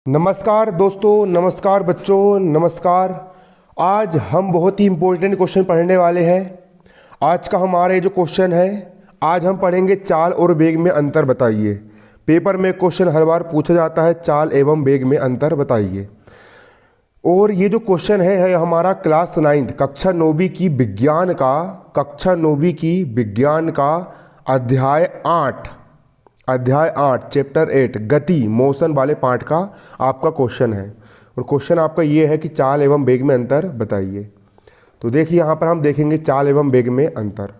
नमस्कार दोस्तों, नमस्कार बच्चों, नमस्कार। आज हम बहुत ही इम्पोर्टेंट क्वेश्चन पढ़ने वाले हैं। आज का हमारा ये जो क्वेश्चन है, आज हम पढ़ेंगे चाल और वेग में अंतर बताइए। पेपर में क्वेश्चन हर बार पूछा जाता है, चाल एवं वेग में अंतर बताइए। और ये जो क्वेश्चन है हमारा क्लास 9 कक्षा नौवीं की विज्ञान का अध्याय 8 चैप्टर 8 गति मोशन वाले पार्ट का आपका क्वेश्चन है। और क्वेश्चन आपका ये है कि चाल एवं वेग में अंतर बताइए। तो देखिए यहाँ पर हम देखेंगे चाल एवं वेग में अंतर।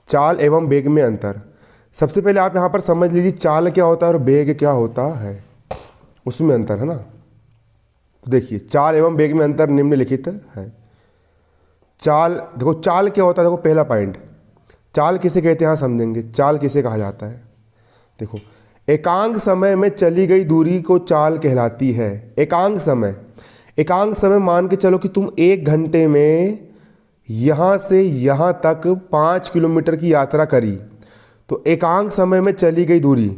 चाल एवं वेग में अंतर, सबसे पहले आप यहाँ पर समझ लीजिए चाल क्या होता है और वेग क्या होता है, उसमें अंतर है ना। देखिए चाल एवं वेग में अंतर निम्नलिखित है। चाल, देखो चाल क्या होता है। देखो पहला पॉइंट, चाल किसे कहते हैं, यहाँ समझेंगे चाल किसे कहा जाता है। देखो, एकांक समय में चली गई दूरी को चाल कहलाती है। एकांक समय मान के चलो कि तुम 1 घंटे में यहाँ से यहाँ तक 5 किलोमीटर की यात्रा करी, तो एकांक समय में चली गई दूरी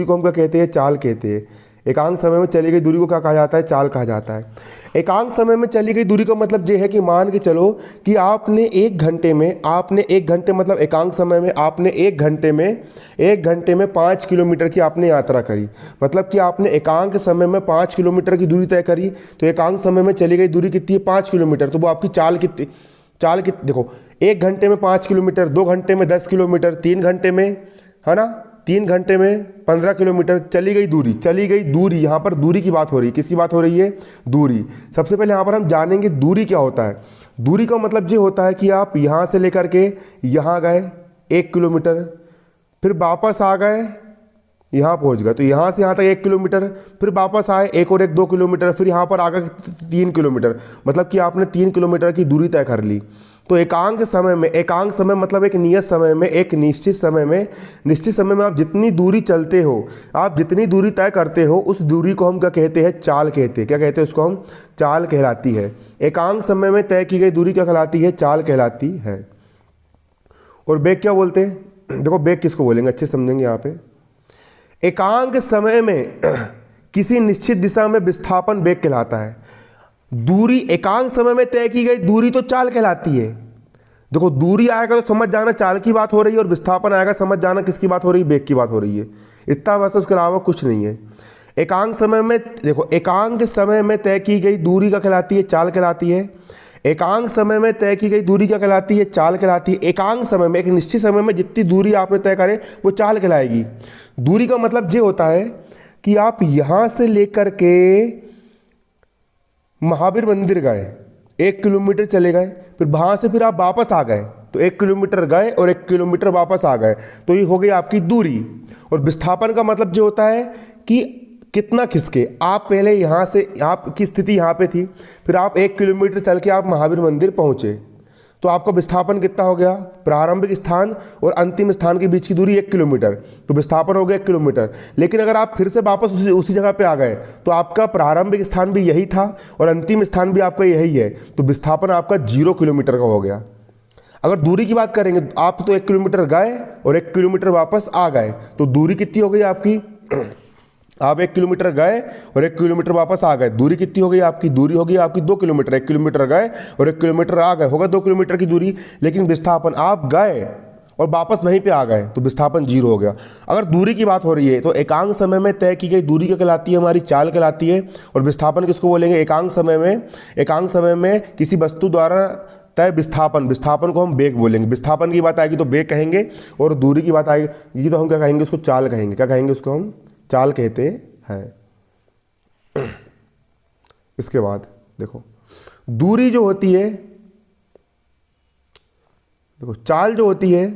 को हम क्या कहते हैं, चाल कहते हैं। एकांक समय में चली गई दूरी को क्या कहा जाता है, चाल कहा जाता है। एकांक समय में चली गई दूरी का मतलब ये है कि मान के चलो कि आपने 1 घंटे मतलब एकांक समय में आपने 1 घंटे में 5 किलोमीटर की आपने यात्रा करी। मतलब कि आपने एकांक समय में 5 किलोमीटर की दूरी तय करी, तो एकांक समय में चली गई दूरी कितनी है, 5 किलोमीटर। तो वो आपकी चाल कितनी देखो, 1 घंटे में 5 किलोमीटर, 2 घंटे में 10 किलोमीटर, 3 घंटे में, है ना, 3 घंटे में 15 किलोमीटर चली गई दूरी। यहाँ पर दूरी की बात हो रही है। किसकी बात हो रही है, दूरी। सबसे पहले यहाँ पर हम जानेंगे दूरी क्या होता है। दूरी का मतलब ये होता है कि आप यहाँ से लेकर के यहाँ गए 1 किलोमीटर, फिर वापस आ गए, यहाँ पहुँच गए, तो यहाँ से यहाँ तक 1 किलोमीटर, फिर वापस आए 1 और 1 2 किलोमीटर, फिर यहाँ पर आ गए 3 किलोमीटर। मतलब कि आपने 3 किलोमीटर की दूरी तय कर ली। तो एकांक समय मतलब एक नियत समय में, एक निश्चित समय में आप जितनी दूरी चलते हो, आप जितनी दूरी तय करते हो, उस दूरी को हम क्या कहते हैं, चाल कहते हैं। क्या कहते हैं उसको हम, चाल कहलाती है। एकांक समय में तय की गई दूरी क्या कहलाती है, चाल कहलाती है। और वेग क्या बोलते हैं, देखो वेग किसको बोलेंगे, अच्छे समझेंगे यहाँ पे। एकांक समय में किसी निश्चित दिशा में विस्थापन वेग कहलाता है। दूरी एकांक समय में तय की गई दूरी तो चाल कहलाती है। देखो दूरी आएगा तो समझ जाना चाल की बात हो रही है, और विस्थापन आएगा समझ जाना किसकी बात हो रही है, वेग की बात हो रही है। इतना बस, उसके अलावा कुछ नहीं है। एकांक समय में देखो, एकांक समय में तय की गई दूरी क्या कहलाती है, चाल कहलाती है। एकांक समय में तय की गई दूरी क्या कहलाती है, चाल कहलाती है। एकांक समय में, एक निश्चित समय में जितनी दूरी आपने तय करे वो चाल कहलाएगी। दूरी का मतलब ये होता है कि आप यहाँ से लेकर के महावीर मंदिर गए, 1 किलोमीटर चले गए, फिर वहाँ से फिर आप वापस आ गए, तो 1 किलोमीटर गए और 1 किलोमीटर वापस आ गए, तो ये हो गई आपकी दूरी। और विस्थापन का मतलब जो होता है कि कितना खिसके, आप पहले यहाँ से, आपकी स्थिति यहाँ पे थी, फिर आप 1 किलोमीटर चल के आप महावीर मंदिर पहुँचे, तो आपका विस्थापन कितना हो गया, प्रारंभिक स्थान और अंतिम स्थान के बीच की दूरी 1 किलोमीटर, तो विस्थापन हो गया 1 किलोमीटर। लेकिन अगर आप फिर से वापस उसी जगह पे आ गए, तो आपका प्रारंभिक स्थान भी यही था और अंतिम स्थान भी आपका यही है, तो विस्थापन आपका 0 किलोमीटर का हो गया। अगर दूरी की बात करेंगे, आप तो 1 किलोमीटर गए और 1 किलोमीटर वापस आ गए, तो दूरी कितनी हो गई आपकी, आप 1 किलोमीटर गए और 1 किलोमीटर वापस आ गए, दूरी कितनी हो गई आपकी, दूरी हो गई आपकी 2 किलोमीटर। 1 किलोमीटर गए और 1 किलोमीटर आ गए, होगा 2 किलोमीटर की दूरी। लेकिन विस्थापन, आप गए और वापस वहीं पे आ गए, तो विस्थापन 0 हो गया। अगर दूरी की बात हो रही है, तो एकांक समय में तय की गई दूरी क्या कहलाती है, हमारी चाल कहलाती है। और विस्थापन किसको बोलेंगे, एकांक समय में किसी वस्तु द्वारा तय विस्थापन को हम वेग बोलेंगे। विस्थापन की बात आएगी तो वेग कहेंगे, और दूरी की बात आएगी तो हम क्या कहेंगे, उसको चाल कहेंगे। क्या कहेंगे उसको हम, चाल कहते हैं। इसके बाद देखो, दूरी जो होती है, देखो चाल जो होती है,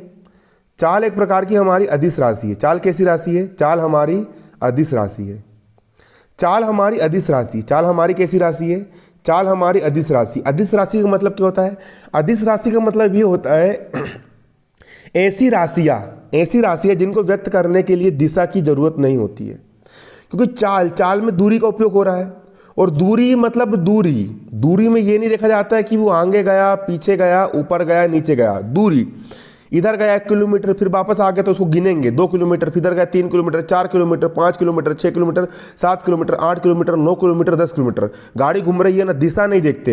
चाल एक प्रकार की हमारी अदिश राशि है। चाल कैसी राशि है, चाल हमारी अदिश राशि है। चाल हमारी अदिश राशि, चाल हमारी कैसी राशि है, चाल हमारी अदिश राशि। अदिश राशि का मतलब क्या होता है, अदिश राशि का मतलब ये होता है ऐसी राशियां जिनको व्यक्त करने के लिए दिशा की जरूरत नहीं होती है। क्योंकि चाल में दूरी का उपयोग हो रहा है, और दूरी मतलब दूरी में ये नहीं देखा जाता है कि वो आगे गया, पीछे गया, ऊपर गया, नीचे गया। दूरी इधर गया 1 किलोमीटर, फिर वापस आ गया तो उसको गिनेंगे 2 किलोमीटर, फिर इधर गया 3 kilometre, 4 kilometre, 5 kilometre, 6 kilometre, 7 kilometre, 8 kilometre, 9 kilometre, 10 kilometre. गाड़ी घूम रही है ना, दिशा नहीं देखते,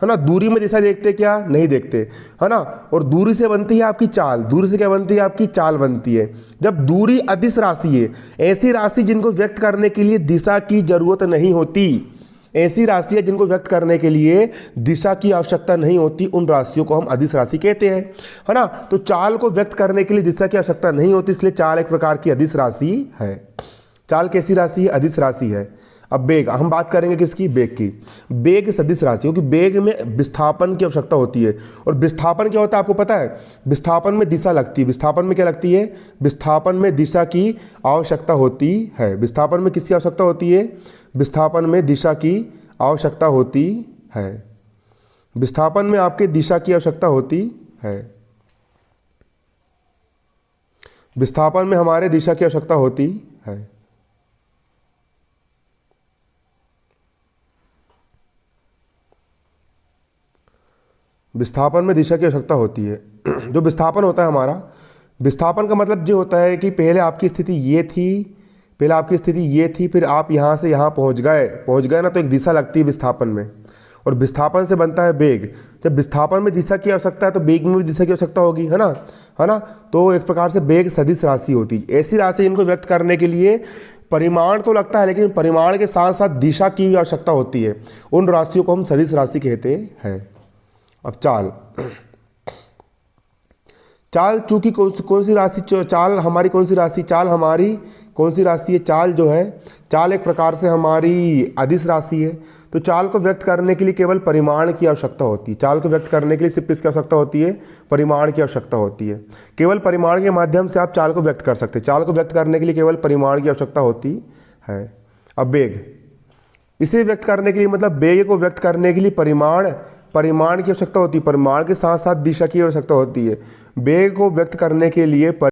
है ना, दूरी में दिशा देखते क्या, नहीं देखते, है ना। और दूरी से बनती है आपकी चाल, दूरी से क्या बनती है आपकी चाल बनती है। जब दूरी अदिश राशि है, ऐसी राशि जिनको व्यक्त करने के लिए दिशा की जरूरत नहीं होती, ऐसी राशि है जिनको व्यक्त करने के लिए दिशा की आवश्यकता नहीं होती, उन राशियों को हम अदिश राशि कहते हैं, है ना। तो चाल को व्यक्त करने के लिए दिशा की आवश्यकता नहीं होती, इसलिए चाल एक प्रकार की अदिश राशि है। चाल कैसी राशि है, अदिश राशि है। अब वेग, हम बात करेंगे किसकी, वेग की। वेग सदिश राशि, क्योंकि वेग में विस्थापन की आवश्यकता होती है। और विस्थापन क्या होता है आपको पता है, विस्थापन में दिशा लगती है। विस्थापन में क्या लगती है, विस्थापन में दिशा की आवश्यकता होती है। विस्थापन में किसकी आवश्यकता होती है, विस्थापन में दिशा की आवश्यकता होती है। विस्थापन में आपके दिशा की आवश्यकता होती है। विस्थापन में हमारे दिशा की आवश्यकता होती है। विस्थापन में दिशा की आवश्यकता होती है। जो विस्थापन होता है हमारा, विस्थापन का मतलब जो होता है कि पहले आपकी स्थिति ये थी, पहले आपकी स्थिति ये थी, फिर आप यहाँ से यहाँ पहुँच गए ना, तो एक दिशा लगती है विस्थापन में, और विस्थापन से बनता है वेग। जब विस्थापन में दिशा की आवश्यकता है तो वेग में भी दिशा की आवश्यकता होगी, है ना, है ना। तो एक प्रकार से वेग सदिश राशि होती है। ऐसी राशि इनको व्यक्त करने के लिए परिमाण तो लगता है, लेकिन परिमाण के साथ साथ दिशा की भी आवश्यकता होती है। उन राशियों को हम सदिश राशि कहते हैं। अब चाल, चाल चूंकि कौन सी राशि, चाल हमारी कौन सी राशि, चाल हमारी कौन सी राशि है, चाल जो है, चाल एक प्रकार से हमारी अदिश राशि है। तो चाल को व्यक्त करने के लिए केवल परिमाण की आवश्यकता होती है। चाल को व्यक्त करने के लिए सिर्फ किसकी आवश्यकता होती है, परिमाण की आवश्यकता होती है। केवल परिमाण के माध्यम से आप चाल को व्यक्त कर सकते हैं। चाल को व्यक्त करने के लिए केवल परिमाण की आवश्यकता होती है। अब वेग, इसे व्यक्त करने के लिए, मतलब वेग को व्यक्त करने के लिए परिमाण की आवश्यकता होती है। परिमाण के साथ साथ दिशा की आवश्यकता होती है। वेग को व्यक्त करने के लिए